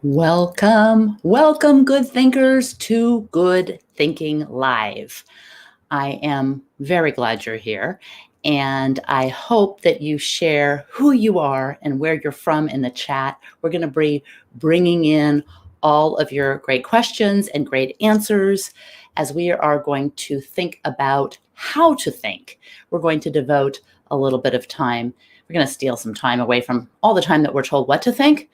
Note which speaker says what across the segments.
Speaker 1: Welcome, good thinkers, to Good Thinking Live. I am very glad you're here, and I hope that you share who you are and where you're from in the chat. We're going to be bringing in all of your great questions and great answers as we are going to think about how to think. We're going to devote a little bit of time. We're going to steal some time away from all the time that we're told what to think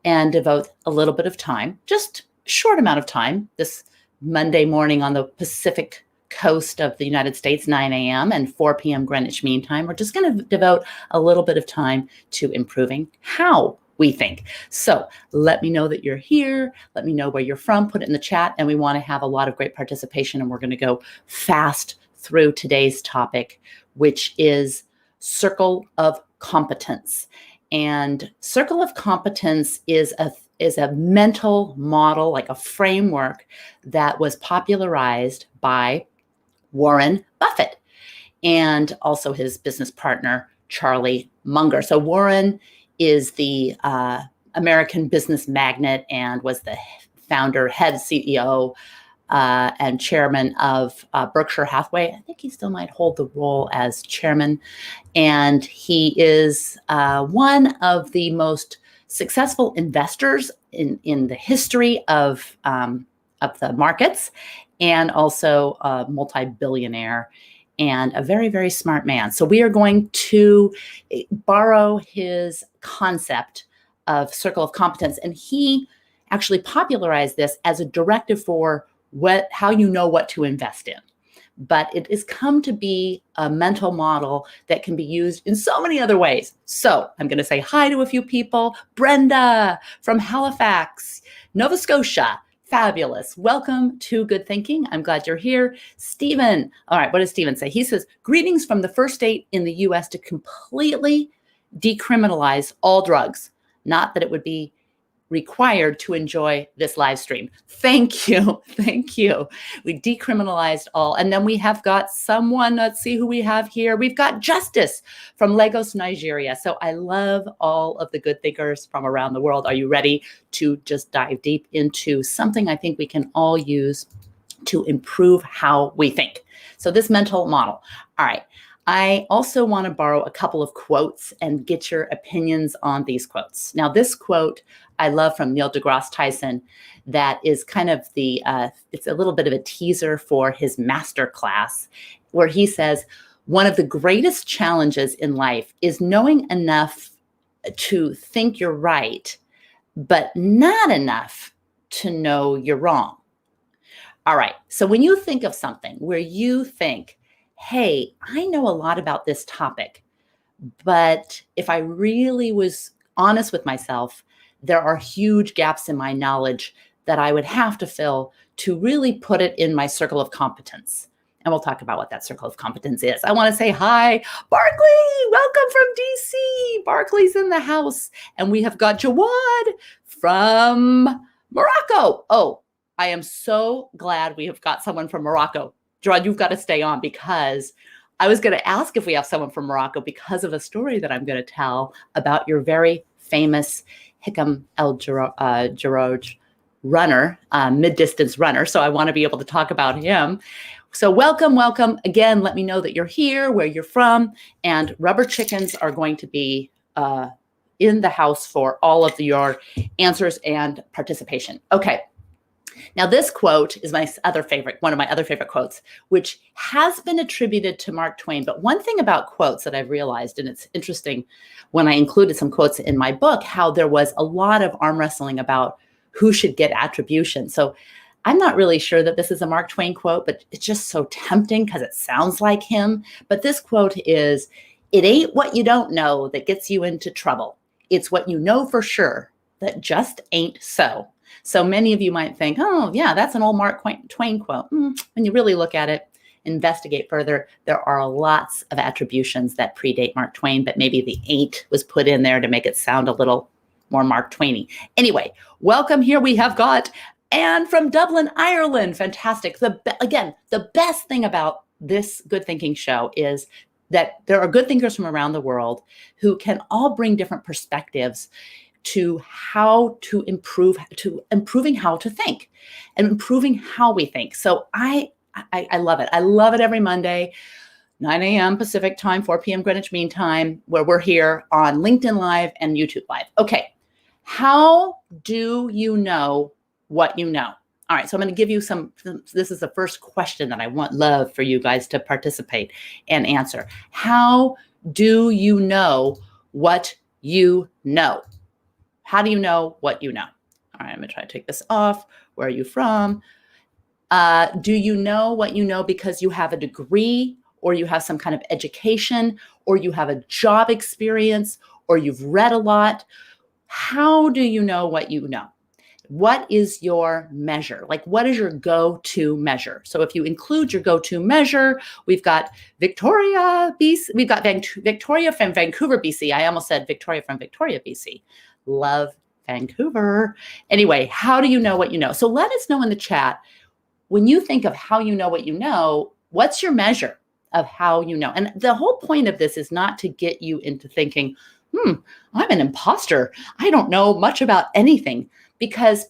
Speaker 1: and devote a little bit of time, just a short amount of time, this Monday morning on the Pacific coast of the United States, 9 a.m. and 4 p.m. Greenwich Mean Time. We're just going to devote a little bit of time to improving how we think. So let me know that you're here. Let me know where you're from. Put it in the chat. And we want to have a lot of great participation. And we're going to go fast through today's topic, which is Circle of Competence. And Circle of Competence is a mental model, like a framework that was popularized by Warren Buffett and also his business partner, Charlie Munger. So Warren is the American business magnate and was the founder, head CEO, and chairman of Berkshire Hathaway. I think he still might hold the role as chairman. And he is one of the most successful investors in the history of the markets, and also a multi-billionaire and a very, very smart man. So we are going to borrow his concept of Circle of Competence. And he actually popularized this as a directive for how you know what to invest in. But it has come to be a mental model that can be used in so many other ways. So I'm going to say hi to a few people. Brenda from Halifax, Nova Scotia. Fabulous. Welcome to Good Thinking. I'm glad you're here. Stephen. All right. What does Stephen say? He says, greetings from the first state in the U.S. to completely decriminalize all drugs. Not that it would be required to enjoy this live stream. Thank you. Thank you. We decriminalized all. And then we have got someone, let's see who we have here. We've got Justice from Lagos, Nigeria. So I love all of the good thinkers from around the world. Are you ready to just dive deep into something I think we can all use to improve how we think? So this mental model. All right. I also want to borrow a couple of quotes and get your opinions on these quotes. Now, this quote I love from Neil deGrasse Tyson that is kind of it's a little bit of a teaser for his master class, where he says, one of the greatest challenges in life is knowing enough to think you're right, but not enough to know you're wrong. All right. So when you think of something where you think, hey, I know a lot about this topic, but if I really was honest with myself, there are huge gaps in my knowledge that I would have to fill to really put it in my circle of competence. And we'll talk about what that circle of competence is. I want to say hi, Barkley. Welcome from DC. Barkley's in the house. And we have got Jawad from Morocco. Oh, I am so glad we have got someone from Morocco. Jawad, you've got to stay on, because I was going to ask if we have someone from Morocco because of a story that I'm going to tell about your very famous Hikam el-Jarraj runner, mid-distance runner. So I want to be able to talk about him. So welcome. Again, let me know that you're here, where you're from, and rubber chickens are going to be in the house for all of your answers and participation. Okay. Now, this quote is one of my other favorite quotes, which has been attributed to Mark Twain. But one thing about quotes that I've realized, and it's interesting when I included some quotes in my book, how there was a lot of arm wrestling about who should get attribution. So I'm not really sure that this is a Mark Twain quote, but it's just so tempting because it sounds like him. But this quote is, it ain't what you don't know that gets you into trouble. It's what you know for sure that just ain't so. So many of you might think, oh, yeah, that's an old Mark Twain quote. When you really look at it, investigate further, there are lots of attributions that predate Mark Twain, but maybe the ain't was put in there to make it sound a little more Mark Twain-y. Anyway, welcome. Here we have got Anne from Dublin, Ireland. Fantastic. Again, the best thing about this Good Thinking show is that there are good thinkers from around the world who can all bring different perspectives to how to improving how to think and improving how we think. So I love it. I love it every Monday, 9 a.m. Pacific time, 4 p.m. Greenwich Mean Time, where we're here on LinkedIn Live and YouTube Live. Okay, how do you know what you know? All right, so I'm going to give you this is the first question that I love for you guys to participate and answer. How do you know what you know? How do you know what you know? All right, I'm going to try to take this off. Where are you from? Do you know what you know because you have a degree, or you have some kind of education, or you have a job experience, or you've read a lot? How do you know what you know? What is your measure? Like, what is your go-to measure? So if you include your go-to measure, we've got Victoria, BC. We've got Victoria from Vancouver, BC. I almost said Victoria from Victoria, BC. Love Vancouver. Anyway, how do you know what you know? So let us know in the chat, when you think of how you know what you know, what's your measure of how you know? And the whole point of this is not to get you into thinking, I'm an imposter. I don't know much about anything. Because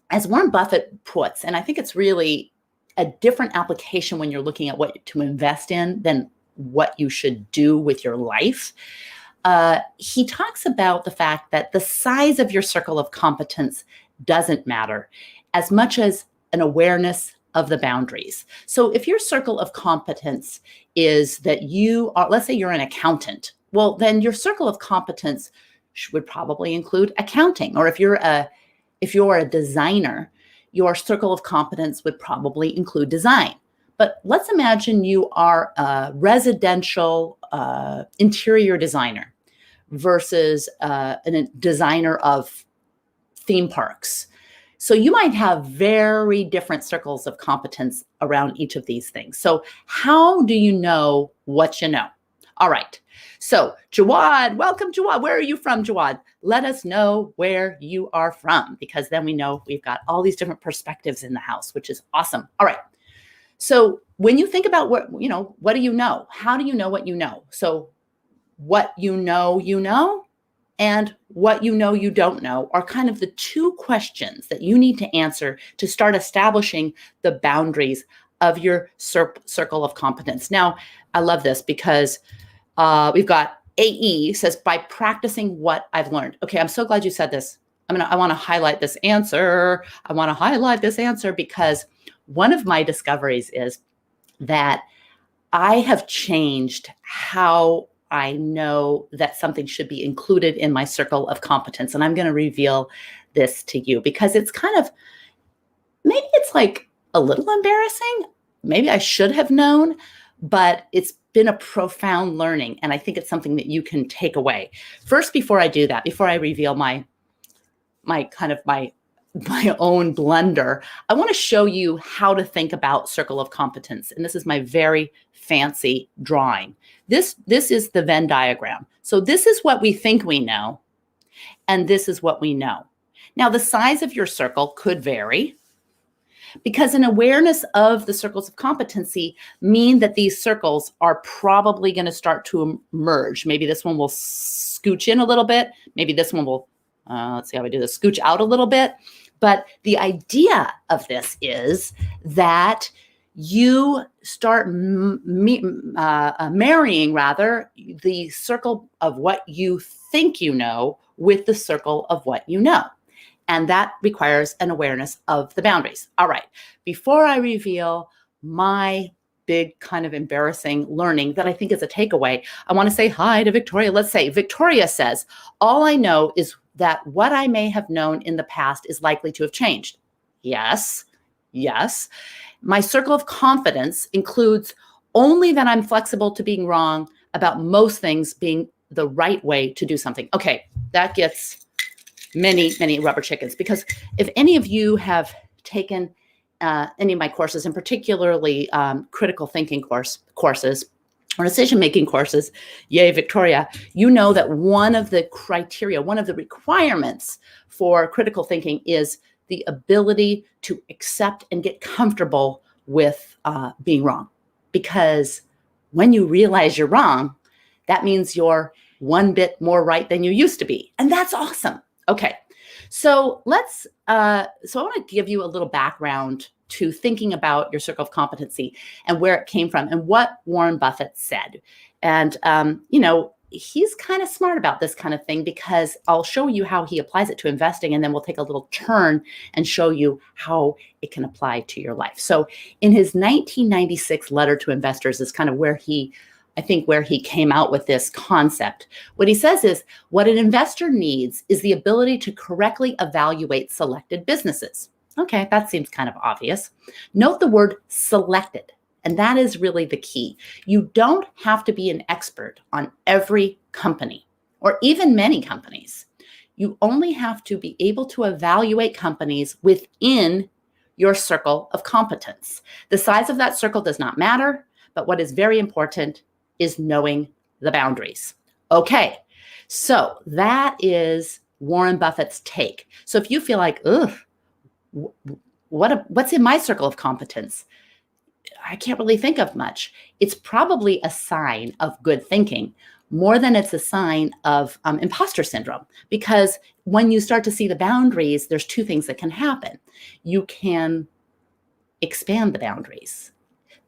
Speaker 1: as Warren Buffett puts, and I think it's really a different application when you're looking at what to invest in than what you should do with your life. He talks about the fact that the size of your circle of competence doesn't matter as much as an awareness of the boundaries. So if your circle of competence is that you are, let's say you're an accountant, well, then your circle of competence would probably include accounting. Or if you're a designer, your circle of competence would probably include design. But let's imagine you are a residential interior designer versus a designer of theme parks. So you might have very different circles of competence around each of these things. So how do you know what you know? All right. So Jawad, welcome, Jawad. Where are you from, Jawad? Let us know where you are from, because then we know we've got all these different perspectives in the house, which is awesome. All right. So when you think about what do you know? How do you know what you know? So what you know, and what you don't know are kind of the two questions that you need to answer to start establishing the boundaries of your circle of competence. Now, I love this because we've got AE says, by practicing what I've learned. Okay, I'm so glad you said this. I want to highlight this answer. I want to highlight this answer because one of my discoveries is that I have changed how I know that something should be included in my circle of competence. And I'm going to reveal this to you because it's kind of, maybe it's like a little embarrassing. Maybe I should have known, but it's been a profound learning. And I think it's something that you can take away. First, before I do that, before I reveal my own blunder, I want to show you how to think about circle of competence. And this is my very fancy drawing. This is the Venn diagram. So this is what we think we know, and this is what we know. Now, the size of your circle could vary because an awareness of the circles of competency mean that these circles are probably going to start to merge. Maybe this one will scooch in a little bit. Maybe this one will, let's see how we do this, scooch out a little bit. But the idea of this is that you start marrying the circle of what you think you know with the circle of what you know. And that requires an awareness of the boundaries. All right, before I reveal my big kind of embarrassing learning that I think is a takeaway, I want to say hi to Victoria. Let's say Victoria says, all I know is that what I may have known in the past is likely to have changed. Yes. My circle of confidence includes only that I'm flexible to being wrong about most things being the right way to do something. Okay, that gets many, many rubber chickens, because if any of you have taken any of my courses, and particularly critical thinking courses or decision-making courses, yay, Victoria, you know that one of the criteria, one of the requirements for critical thinking is the ability to accept and get comfortable with being wrong. Because when you realize you're wrong, that means you're one bit more right than you used to be. And that's awesome. Okay, so so I want to give you a little background to thinking about your circle of competency and where it came from and what Warren Buffett said. And, he's kind of smart about this kind of thing because I'll show you how he applies it to investing, and then we'll take a little turn and show you how it can apply to your life. So in his 1996 letter to investors is kind of where he came out with this concept. What he says is, what an investor needs is the ability to correctly evaluate selected businesses. Okay, that seems kind of obvious. Note the word selected, and that is really the key. You don't have to be an expert on every company or even many companies. You only have to be able to evaluate companies within your circle of competence. The size of that circle does not matter, but what is very important is knowing the boundaries. Okay, so that is Warren Buffett's take. So if you feel like, ugh, what's in my circle of competence? I can't really think of much. It's probably a sign of good thinking more than it's a sign of imposter syndrome. Because when you start to see the boundaries, there's two things that can happen. You can expand the boundaries.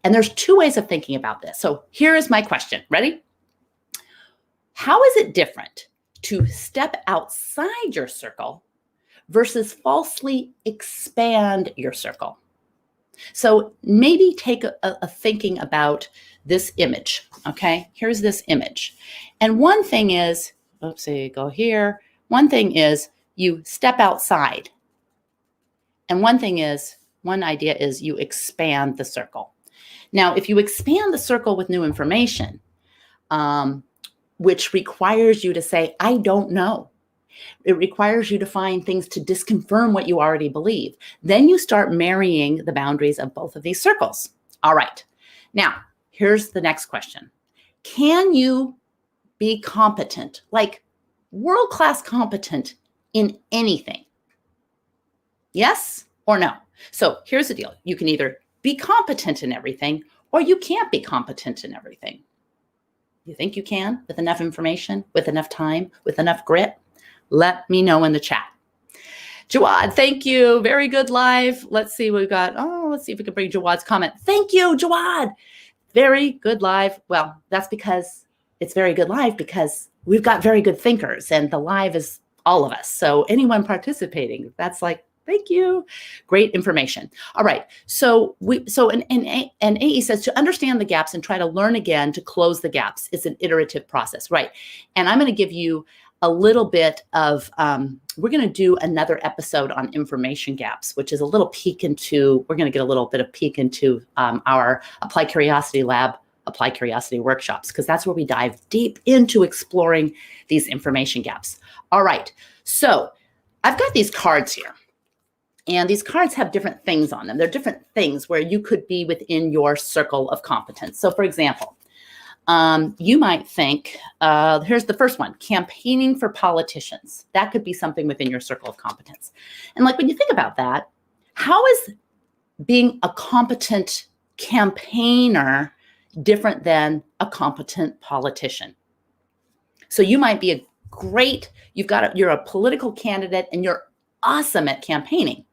Speaker 1: And there's two ways of thinking about this. So here is my question. Ready? How is it different to step outside your circle versus falsely expand your circle? So maybe take a thinking about this image. Okay, here's this image. And one thing is, go here. One thing is you step outside. And one idea is you expand the circle. Now, if you expand the circle with new information, which requires you to say, I don't know. It requires you to find things to disconfirm what you already believe. Then you start marrying the boundaries of both of these circles. All right. Now, here's the next question. Can you be competent, like world-class competent in anything? Yes or no? So here's the deal. You can either be competent in everything or you can't be competent in everything. You think you can with enough information, with enough time, with enough grit? Let me know in the chat. Jawad, thank you. Very good live. Let's see what we've got. Let's see if we can bring Jawad's comment. Thank you, Jawad. Very good live. Well, that's because it's very good live because we've got very good thinkers and the live is all of us. So anyone participating, that's like, thank you. Great information. All right. And AE says to understand the gaps and try to learn again to close the gaps. It's an iterative process, right? And I'm going to give you a little bit of, we're going to do another episode on information gaps, which is a little peek into, we're going to get a little bit of peek into our Applied Curiosity Lab, Applied Curiosity workshops, because that's where we dive deep into exploring these information gaps. All right. So I've got these cards here. And these cards have different things on them. They're different things where you could be within your circle of competence. So for example, you might think, here's the first one, campaigning for politicians. That could be something within your circle of competence. And like when you think about that, how is being a competent campaigner different than a competent politician? So you might be you're a political candidate and you're awesome at campaigning,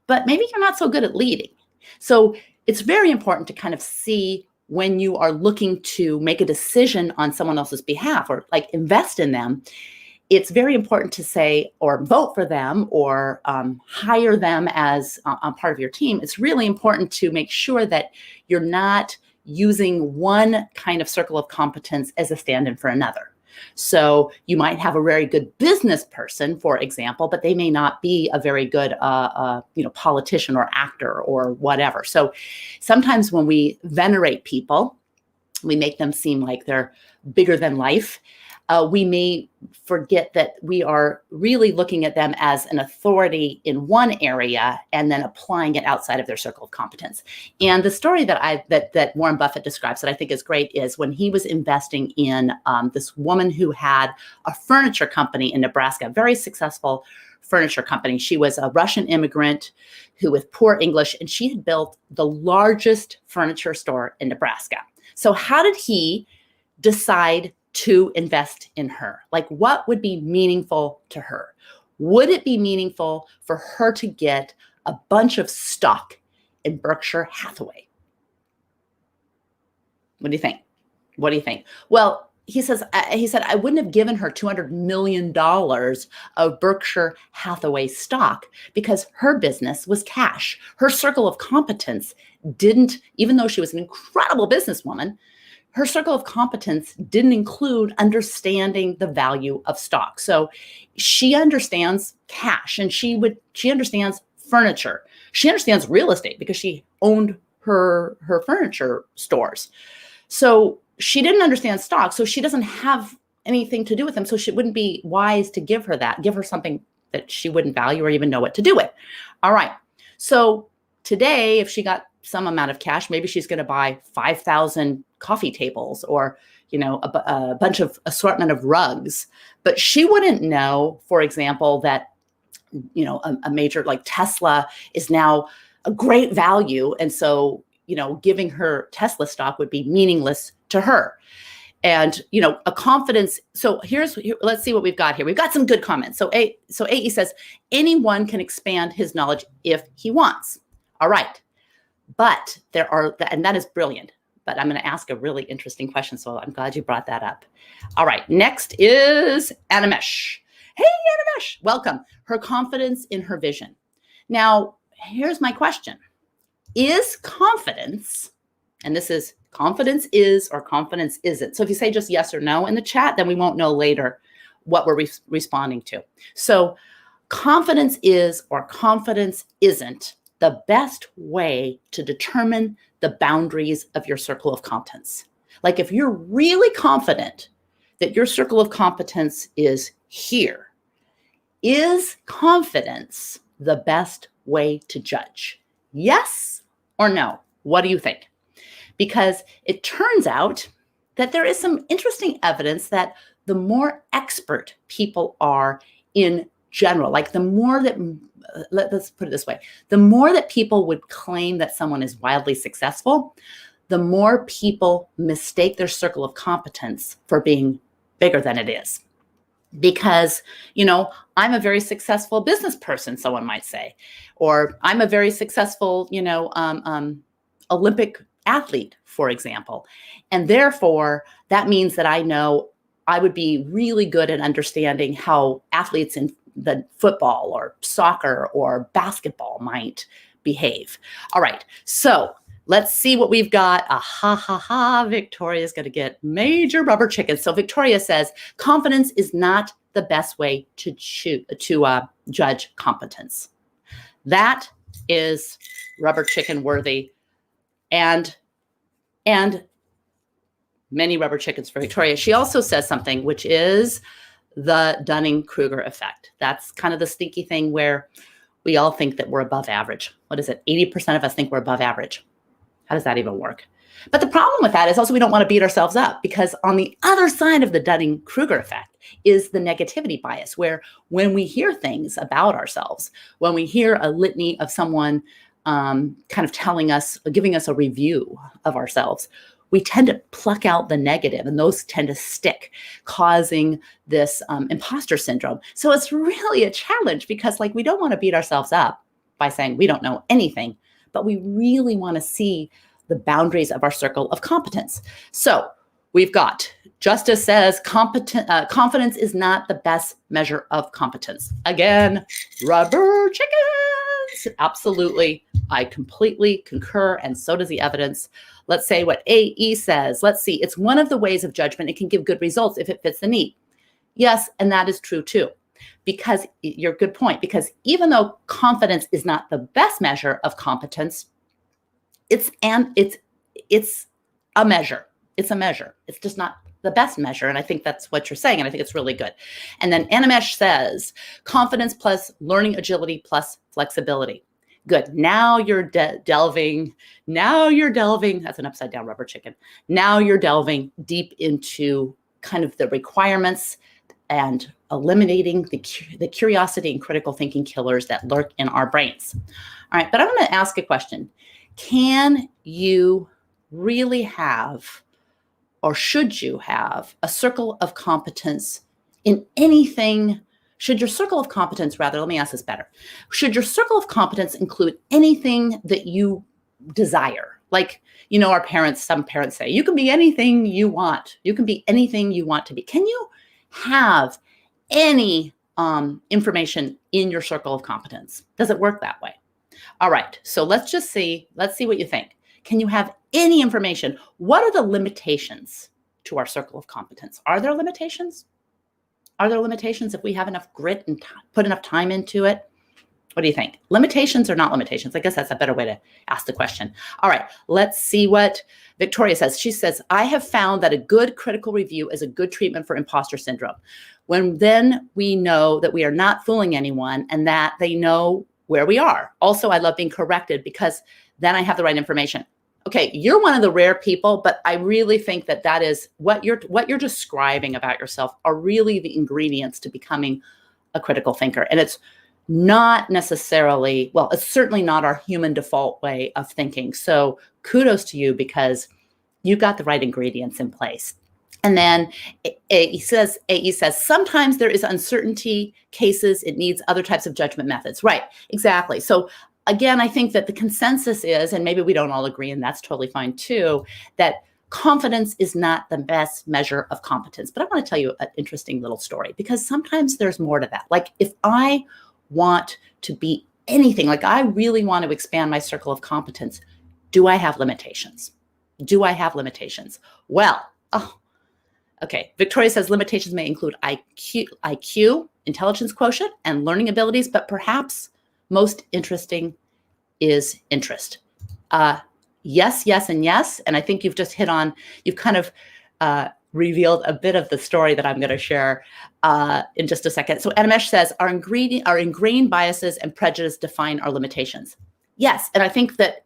Speaker 1: but maybe you're not so good at leading. So it's very important to kind of see when you are looking to make a decision on someone else's behalf or like invest in them, it's very important to say or vote for them or hire them as a part of your team. It's really important to make sure that you're not using one kind of circle of competence as a stand-in for another. So you might have a very good business person, for example, but they may not be a very good, politician or actor or whatever. So sometimes when we venerate people, we make them seem like they're bigger than life. We may forget that we are really looking at them as an authority in one area and then applying it outside of their circle of competence. And the story that Warren Buffett describes that I think is great is when he was investing in this woman who had a furniture company in Nebraska, a very successful furniture company. She was a Russian immigrant who with poor English, and she had built the largest furniture store in Nebraska. So how did he decide to invest in her? Like what would be meaningful to her? Would it be meaningful for her to get a bunch of stock in Berkshire Hathaway? What do you think? What do you think? Well, he said, I wouldn't have given her $200 million of Berkshire Hathaway stock because her business was cash. Her circle of competence didn't, even though she was an incredible businesswoman, her circle of competence didn't include understanding the value of stock. So she understands cash, and she understands furniture. She understands real estate because she owned her furniture stores. So she didn't understand stock. So she doesn't have anything to do with them. So it wouldn't be wise to give her something that she wouldn't value or even know what to do with. All right. So today, if she got some amount of cash, maybe she's going to buy 5,000 coffee tables or, a bunch of assortment of rugs. But she wouldn't know, for example, that, a major like Tesla is now a great value. And so, giving her Tesla stock would be meaningless to her. And, a confidence. So let's see what we've got here. We've got some good comments. So AE says, anyone can expand his knowledge if he wants. All right. But and that is brilliant. But I'm going to ask a really interesting question. So I'm glad you brought that up. All right. Next is Animesh. Hey, Animesh, welcome. Her confidence in her vision. Now, here's my question. Is confidence, and this is confidence is or confidence isn't. So if you say just yes or no in the chat, then we won't know later what we're responding to. So confidence is or confidence isn't the best way to determine the boundaries of your circle of competence. Like if you're really confident that your circle of competence is here, is confidence the best way to judge? Yes or no? What do you think? Because it turns out that there is some interesting evidence that the more expert people are in general, like the more that, let's put it this way, the more that people would claim that someone is wildly successful, the more people mistake their circle of competence for being bigger than it is. Because, I'm a very successful business person, someone might say, or I'm a very successful, Olympic athlete, for example. And therefore, that means that I know I would be really good at understanding how athletes in the football or soccer or basketball might behave. All right. So let's see what we've got. Victoria's going to get major rubber chickens. So Victoria says, confidence is not the best way to judge competence. That is rubber chicken worthy, and many rubber chickens for Victoria. She also says something, which is the Dunning-Kruger effect. That's kind of the stinky thing where we all think that we're above average. What is it? 80% of us think we're above average. How does that even work? But the problem with that is also we don't want to beat ourselves up, because on the other side of the Dunning-Kruger effect is the negativity bias, where when we hear things about ourselves, when we hear a litany of someone kind of telling us, giving us a review of ourselves, we tend to pluck out the negative, and those tend to stick, causing this imposter syndrome. So it's really a challenge, because we don't want to beat ourselves up by saying we don't know anything, but we really want to see the boundaries of our circle of competence. So we've got, Justice says, confidence is not the best measure of competence. Again, rubber chickens. Absolutely. I completely concur, and so does the evidence. Let's say what AE says. Let's see. It's one of the ways of judgment. It can give good results if it fits the need. Yes, and that is true too. Because you're good point, because even though confidence is not the best measure of competence, it's a measure. It's a measure. It's just not the best measure. And I think that's what you're saying. And I think it's really good. And then Animesh says, confidence plus learning agility plus flexibility. Good. Now you're delving. That's an upside down rubber chicken. Now you're delving deep into kind of the requirements and eliminating the curiosity and critical thinking killers that lurk in our brains. All right. But I'm going to ask a question. Can you really have, or should you have, a circle of competence in anything Should your circle of competence, rather, let me ask this better. Should your circle of competence include anything that you desire? Like, some parents say, you can be anything you want. You can be anything you want to be. Can you have any information in your circle of competence? Does it work that way? All right, so let's see what you think. Can you have any information? What are the limitations to our circle of competence? Are there limitations? Are there limitations if we have enough grit and put enough time into it? What do you think? Limitations or not limitations? I guess that's a better way to ask the question. All right, let's see what Victoria says. She says, I have found that a good critical review is a good treatment for imposter syndrome. Then we know that we are not fooling anyone and that they know where we are. Also, I love being corrected because then I have the right information. Okay, you're one of the rare people, but I really think that is what you're describing about yourself are really the ingredients to becoming a critical thinker. And it's not necessarily, well, it's certainly not our human default way of thinking. So kudos to you because you've got the right ingredients in place. And then AE says, sometimes there is uncertainty cases. It needs other types of judgment methods. Right, exactly. So again, I think that the consensus is, and maybe we don't all agree, and that's totally fine too, that confidence is not the best measure of competence. But I want to tell you an interesting little story because sometimes there's more to that. Like if I want to be anything, like I really want to expand my circle of competence, do I have limitations? Do I have limitations? Well, okay. Victoria says limitations may include IQ, intelligence quotient, and learning abilities, but perhaps most interesting is interest. Yes, yes, and yes. And I think you've kind of revealed a bit of the story that I'm going to share in just a second. So Animesh says, our ingrained biases and prejudice define our limitations. Yes, and I think that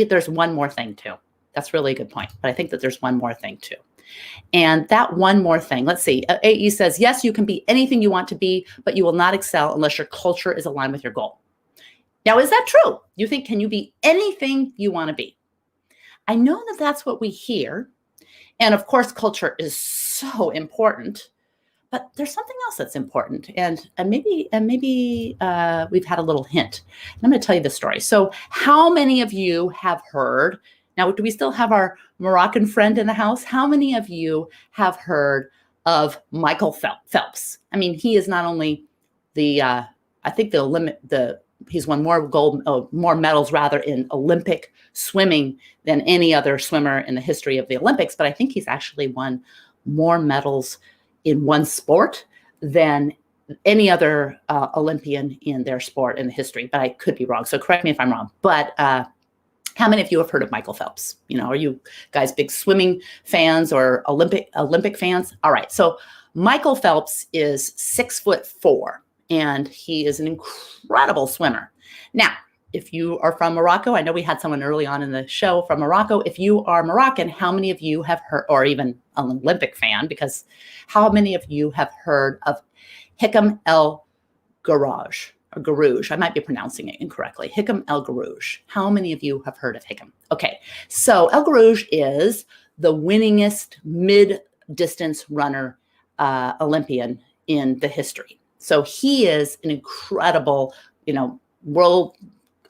Speaker 1: there's one more thing too. That's really a good point. But I think that there's one more thing too. And that one more thing, let's see. AE says, yes, you can be anything you want to be, but you will not excel unless your culture is aligned with your goal. Now, is that true? You think, can you be anything you want to be? I know that that's what we hear. And of course, culture is so important, but there's something else that's important. And maybe we've had a little hint. And I'm going to tell you the story. So how many of you have heard, now, do we still have our Moroccan friend in the house? How many of you have heard of Michael Phelps? I mean, he is not only he's won more medals rather in Olympic swimming than any other swimmer in the history of the Olympics, but I think he's actually won more medals in one sport than any other Olympian in their sport in the history. But I could be wrong, so correct me if I'm wrong. But how many of you have heard of Michael Phelps? Are you guys big swimming fans or Olympic fans? All right. So Michael Phelps is 6'4", and he is an incredible swimmer. Now, if you are from Morocco, I know we had someone early on in the show from Morocco. If you are Moroccan, how many of you have heard, or even an Olympic fan, because how many of you have heard of Hikam El Garage? Or Garouge. I might be pronouncing it incorrectly. Hikam El Garouge. How many of you have heard of Hikam? Okay, so El Garouge is the winningest mid-distance runner Olympian in the history. So he is an incredible, world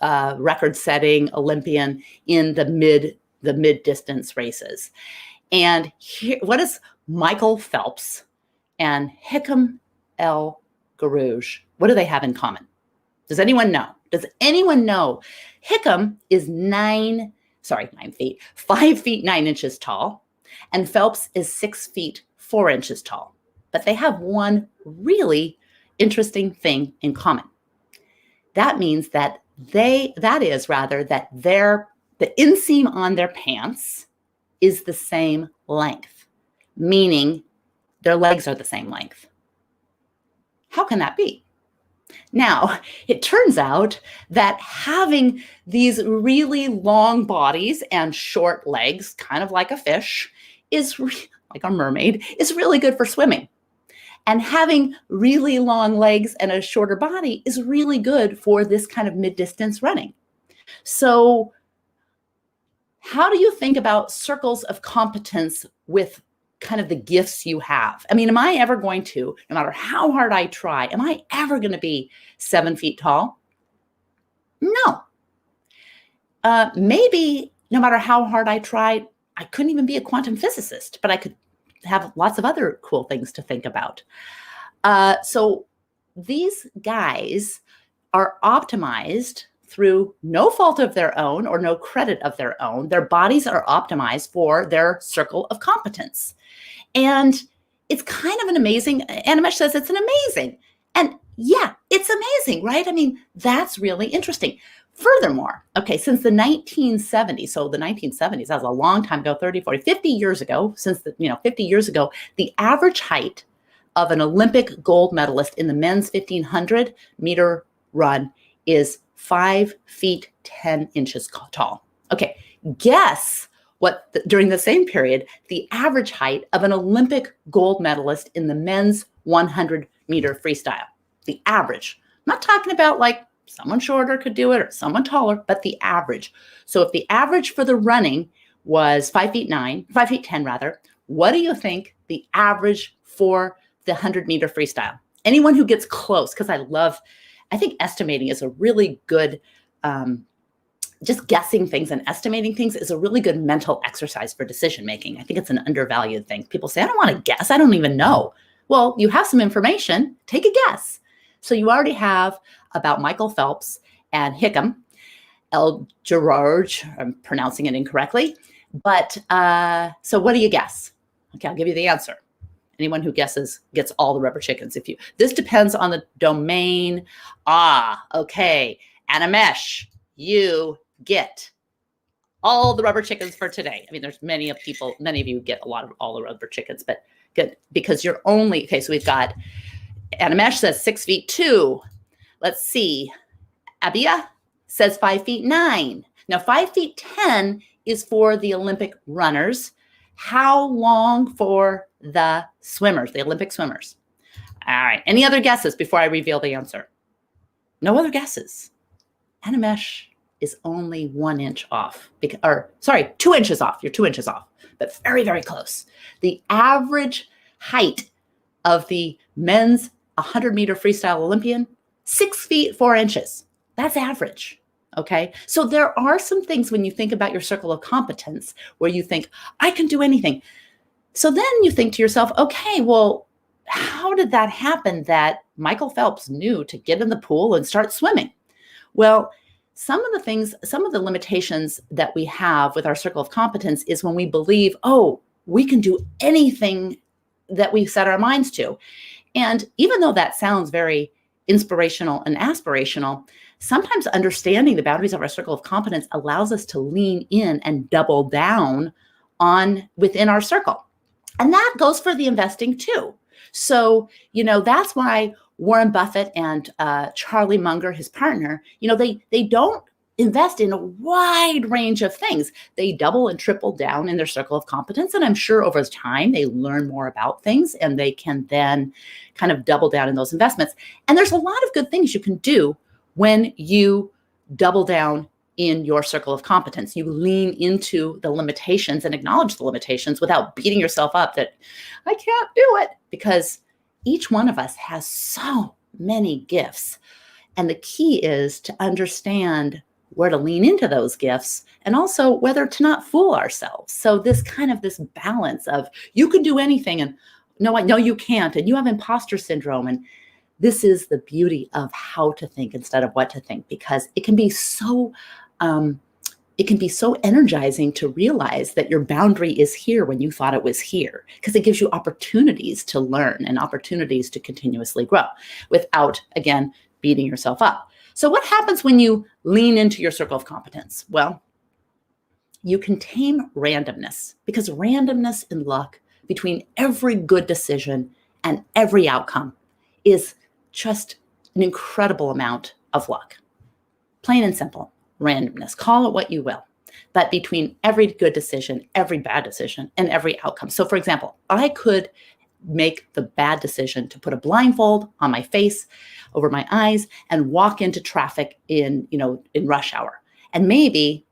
Speaker 1: record-setting Olympian in the mid-distance races. And what is Michael Phelps and Hikam El Garouge? What do they have in common? Does anyone know? Hikam is 5 feet 9 inches tall, and Phelps is 6 feet 4 inches tall. But they have one really interesting thing in common. That means that the inseam on their pants is the same length, meaning their legs are the same length. How can that be? Now, it turns out that having these really long bodies and short legs, kind of like a fish, like a mermaid, is really good for swimming. And having really long legs and a shorter body is really good for this kind of mid-distance running. So how do you think about circles of competence with kind of the gifts you have. I mean, am I ever going to, no matter how hard I try, am I ever going to be 7 feet tall? No. Maybe no matter how hard I tried, I couldn't even be a quantum physicist, but I could have lots of other cool things to think about. So these guys are optimized through no fault of their own or no credit of their own. Their bodies are optimized for their circle of competence. And it's kind of an amazing, Animesh says it's an amazing. And yeah, it's amazing, right? I mean, that's really interesting. Furthermore, okay, since the 1970s, so the 1970s, that was a long time ago, 30, 40, 50 years ago, 50 years ago, the average height of an Olympic gold medalist in the men's 1500 meter run is 5 feet 10 inches tall. Okay, guess what during the same period, the average height of an Olympic gold medalist in the men's 100 meter freestyle. The average. I'm not talking about like someone shorter could do it or someone taller, but the average. So if the average for the running was 5 feet 10 rather, what do you think the average for the 100 meter freestyle? Anyone who gets close, because I think estimating is a really good, just guessing things and estimating things is a really good mental exercise for decision making. I think it's an undervalued thing. People say, I don't want to guess. I don't even know. Well, you have some information. Take a guess. So you already have about Michael Phelps and Hickam, El Gerard, I'm pronouncing it incorrectly. But so what do you guess? Okay, I'll give you the answer. Anyone who guesses gets all the rubber chickens. This depends on the domain. Okay. Animesh, you get all the rubber chickens for today. I mean, there's many of you get all the rubber chickens, but good because you're only, okay, so we've got, Animesh says 6 feet 2. Let's see. Abia says 5 feet 9. Now 5 feet 10 is for the Olympic runners. How long for the swimmers, the Olympic swimmers? All right. Any other guesses before I reveal the answer? No other guesses. Animesh is only 1 inch off. 2 inches off. You're 2 inches off, but very, very close. The average height of the men's 100 meter freestyle Olympian, 6 feet 4 inches. That's average. Okay. So there are some things when you think about your circle of competence where you think, I can do anything. So then you think to yourself, okay, well, how did that happen that Michael Phelps knew to get in the pool and start swimming? Well, some of the limitations that we have with our circle of competence is when we believe, oh, we can do anything that we set our minds to. And even though that sounds very inspirational and aspirational, sometimes understanding the boundaries of our circle of competence allows us to lean in and double down within our circle. And that goes for the investing too. So, that's why Warren Buffett and Charlie Munger, his partner, they don't invest in a wide range of things. They double and triple down in their circle of competence. And I'm sure over time they learn more about things and they can then kind of double down in those investments. And there's a lot of good things you can do when you double down in your circle of competence. You lean into the limitations and acknowledge the limitations without beating yourself up that I can't do it, because each one of us has so many gifts. And the key is to understand where to lean into those gifts and also whether to not fool ourselves. So this balance of you can do anything and no, you can't. And you have imposter syndrome. And this is the beauty of how to think instead of what to think, because it can be so energizing to realize that your boundary is here when you thought it was here, because it gives you opportunities to learn and opportunities to continuously grow without, again, beating yourself up. So what happens when you lean into your circle of competence? Well, you can tame randomness, because randomness and luck between every good decision and every outcome is just an incredible amount of luck. Plain and simple, randomness. Call it what you will. But between every good decision, every bad decision, and every outcome. So for example, I could make the bad decision to put a blindfold on my face, over my eyes, and walk into traffic in rush hour. And maybe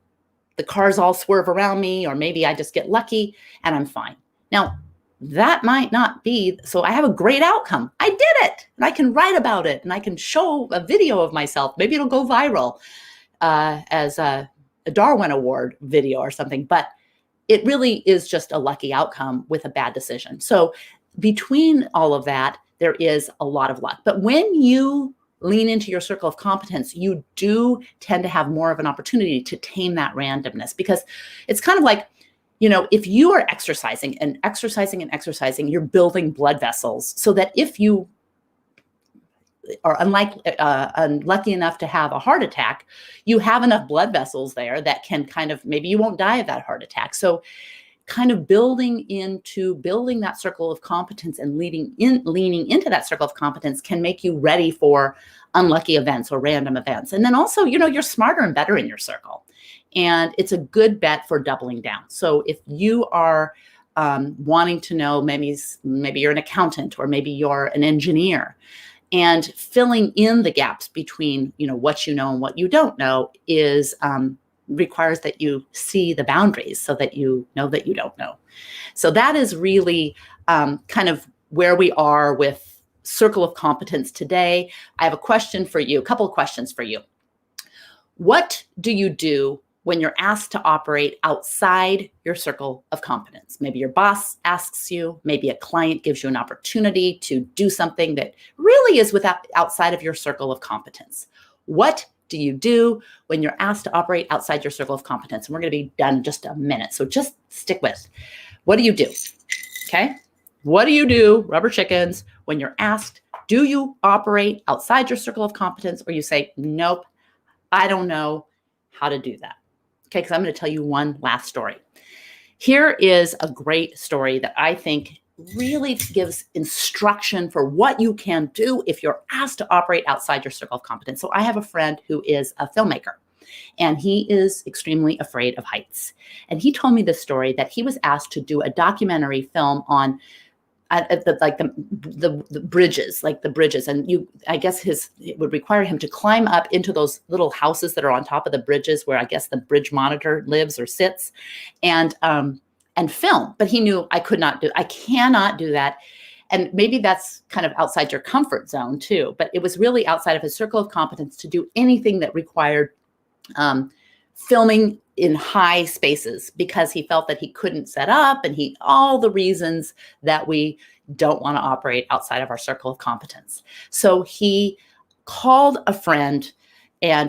Speaker 1: the cars all swerve around me, or maybe I just get lucky and I'm fine. Now, that might not be, so I have a great outcome. I did it, and I can write about it, and I can show a video of myself. Maybe it'll go viral as a Darwin Award video or something, but it really is just a lucky outcome with a bad decision. So between all of that, there is a lot of luck. But when you lean into your circle of competence, you do tend to have more of an opportunity to tame that randomness, because it's kind of like, if you are exercising and exercising and exercising, you're building blood vessels so that if you are unlucky enough to have a heart attack, you have enough blood vessels there that can maybe you won't die of that heart attack. So kind of building that circle of competence and leaning into that circle of competence can make you ready for unlucky events or random events. And then also, you're smarter and better in your circle. And it's a good bet for doubling down. So if you are wanting to know, maybe you're an accountant, or maybe you're an engineer, and filling in the gaps between, what you know and what you don't know requires that you see the boundaries so that you know that you don't know. So that is really kind of where we are with Circle of Competence today. I have a couple of questions for you. What do you do when you're asked to operate outside your circle of competence? Maybe your boss asks you, maybe a client gives you an opportunity to do something that really is outside of your circle of competence. What do you do when you're asked to operate outside your circle of competence? And we're going to be done in just a minute, so just stick with. What do you do? Okay? What do you do, rubber chickens, when you're asked, do you operate outside your circle of competence? Or you say, nope, I don't know how to do that. Okay, because I'm going to tell you one last story. Here is a great story that I think really gives instruction for what you can do if you're asked to operate outside your circle of competence. So I have a friend who is a filmmaker, and he is extremely afraid of heights. And he told me this story that he was asked to do a documentary film on the bridges, and I guess it would require him to climb up into those little houses that are on top of the bridges where I guess the bridge monitor lives or sits, and film. But he knew I cannot do that. And maybe that's kind of outside your comfort zone too, but it was really outside of his circle of competence to do anything that required filming in high spaces, because he felt that he couldn't set up, and all the reasons that we don't want to operate outside of our circle of competence. So he called a friend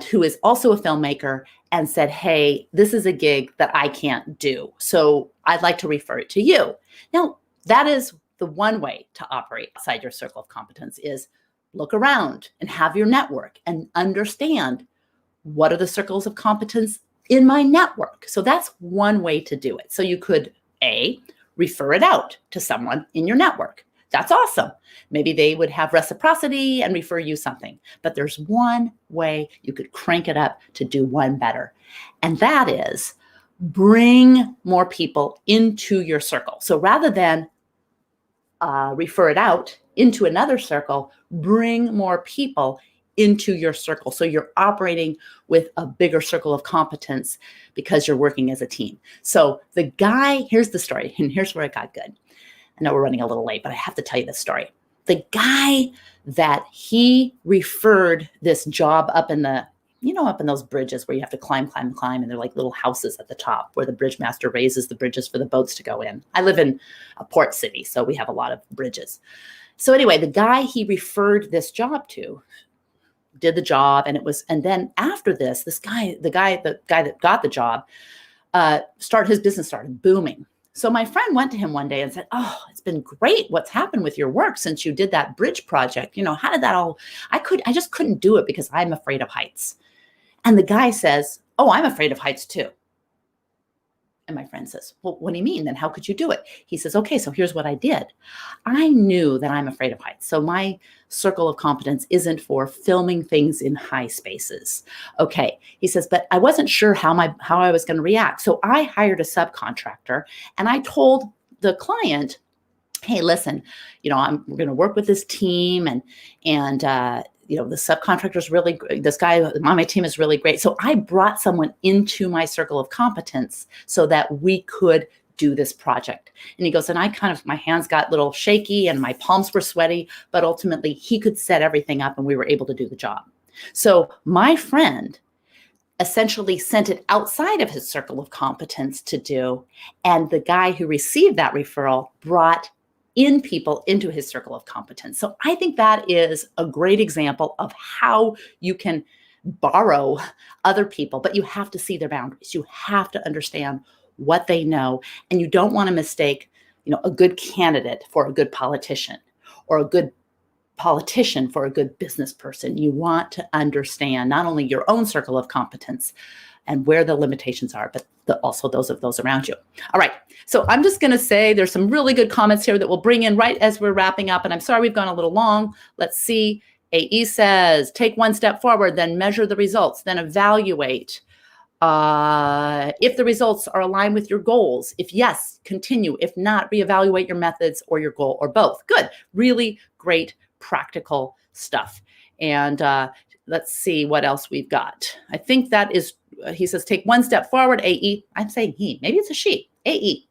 Speaker 1: who is also a filmmaker and said, hey, this is a gig that I can't do, so I'd like to refer it to you. Now, that is the one way to operate outside your circle of competence, is look around and have your network and understand what are the circles of competence in my network. So that's one way to do it. So you could refer it out to someone in your network. That's awesome. Maybe they would have reciprocity and refer you something. But there's one way you could crank it up to do one better. And that is bring more people into your circle. So rather than refer it out into another circle, bring more people into your circle. So you're operating with a bigger circle of competence because you're working as a team. So here's the story, and here's where it got good. I know we're running a little late, but I have to tell you this story. The guy that he referred this job up in those bridges where you have to climb, and they're like little houses at the top where the bridge master raises the bridges for the boats to go in. I live in a port city, so we have a lot of bridges. So anyway, the guy he referred this job to did the job, and then after this, the guy that got the job, his business started booming. So my friend went to him one day and said, oh, it's been great. What's happened with your work since you did that bridge project? How did that all, I just couldn't do it because I'm afraid of heights. And the guy says, oh, I'm afraid of heights too. And my friend says, well, what do you mean? Then how could you do it? He says, okay, so here's what I did. I knew that I'm afraid of heights. So my circle of competence isn't for filming things in high spaces. Okay. He says, but I wasn't sure how I was going to react. So I hired a subcontractor, and I told the client, hey, listen, we're going to work with this team, and the subcontractor's really great. This guy on my team is really great. So I brought someone into my circle of competence so that we could do this project. And he goes, and my hands got a little shaky and my palms were sweaty, but ultimately he could set everything up and we were able to do the job. So my friend essentially sent it outside of his circle of competence to do. And the guy who received that referral brought in people into his circle of competence. So I think that is a great example of how you can borrow other people, but you have to see their boundaries. You have to understand what they know. And you don't want to mistake, a good candidate for a good politician, or a good politician for a good business person. You want to understand not only your own circle of competence and where the limitations are, but also those of those around you. All right. So I'm just going to say there's some really good comments here that we'll bring in right as we're wrapping up. And I'm sorry we've gone a little long. Let's see. AE says, take one step forward, then measure the results, then evaluate. If the results are aligned with your goals, if yes, continue. If not, reevaluate your methods or your goal, or both. Good. Really great practical stuff. And let's see what else we've got. I think that is, he says, take one step forward, AE. I'm saying he, maybe it's a she, AE.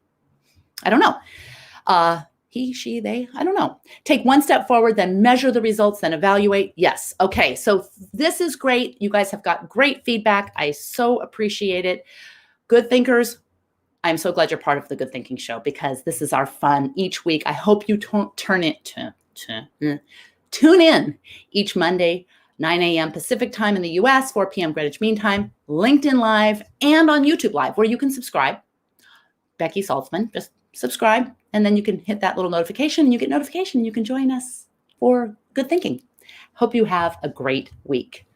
Speaker 1: I don't know. He, she, they, I don't know. Take one step forward, then measure the results, then evaluate. Yes. Okay. So this is great. You guys have got great feedback. I so appreciate it. Good thinkers, I'm so glad you're part of the Good Thinking Show, because this is our fun each week. I hope you tune in each Monday, 9 a.m. Pacific time in the US, 4 p.m. Greenwich Mean Time, LinkedIn Live, and on YouTube Live, where you can subscribe. Becky Saltzman, just subscribe, and then you can hit that little notification, and you get notification, and you can join us for good thinking. Hope you have a great week.